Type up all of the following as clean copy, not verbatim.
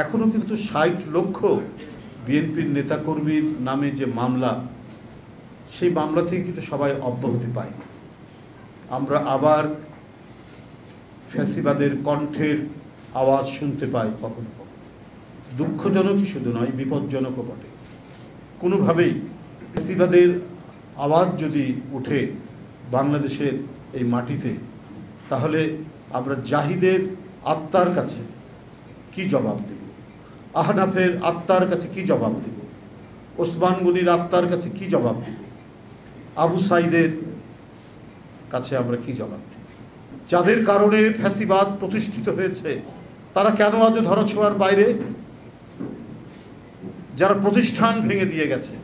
এখনো কিন্তু ৬০ লক্ষ বিএনপির নেতাকর্মীর নামে যে মামলা, সেই মামলা থেকে কিন্তু সবাই অব্যাহতি পায়। আমরা আবার ফ্যাসিবাদের কণ্ঠের আওয়াজ শুনতে পাই কখনো কখনো। দুঃখজনকই শুধু নয়, বিপজ্জনকও বটে। কোনোভাবেই ফ্যাসিবাদের আওয়াজ যদি উঠে বাংলাদেশের এই মাটিতে, তাহলে আমরা জাহিদের আত্মার কাছে কি জবাব দেব? আহনাফের আত্মার কাছে কি জবাব দেব? ওসমান গনির আত্মার কাছে কি জবাব দেব? আবু সাইদের কাছে আমরা কি জবাব দেব? যাদের কারণে ফ্যাসিবাদ প্রতিষ্ঠিত হয়েছে, তারা কেন আজ ধরাছোঁয়ার বাইরে? যারা প্রতিষ্ঠান ভেঙে দিয়ে গেছে,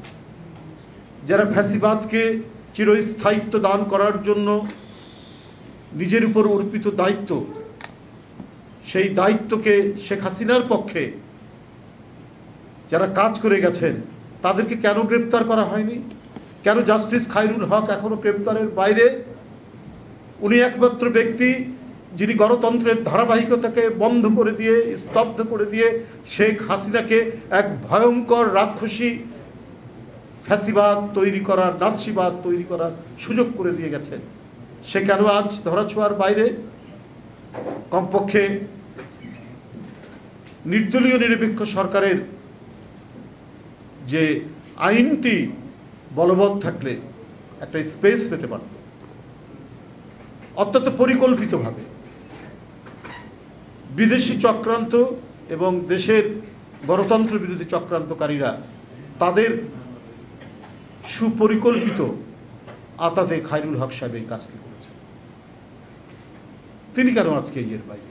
যারা ফ্যাসিবাদকে চিরস্থায়িত্ব দান করার জন্য নিজের উপর অর্পিত দায়িত্ব, সেই দায়িত্বকে শেখ হাসিনার পক্ষে যারা কাজ করে গেছেন, তাদেরকে কেন গ্রেপ্তার করা হয়নি? কেন জাস্টিস খায়রুল হক এখনো গ্রেপ্তারের বাইরে? উনি একমাত্র ব্যক্তি যিনি গণতন্ত্রের ধারাবাহিকতাকে বন্ধ করে দিয়ে, স্তব্ধ করে দিয়ে শেখ হাসিনাকে এক ভয়ঙ্কর রাক্ষসী ফ্যাসিবাদ তৈরি করার, নাৎসিবাদ তৈরি করার সুযোগ করে দিয়ে গেছেন। সে কেন আজ ধরাছোঁয়ার বাইরে? কমপক্ষে নির্দলীয় নিরপেক্ষ সরকারের যে আইনটি বলবৎ থাকলে একটা স্পেস পেতে পারত। অত্যন্ত পরিকল্পিতভাবে বিদেশি চক্রান্ত এবং দেশের গণতন্ত্র বিরোধী চক্রান্তকারীরা তাদের সুপরিকল্পিত আতাতে খায়রুল হক সাহেব এই কাজটি করেছেন। তিনি কেন আজকে এর বাইরে?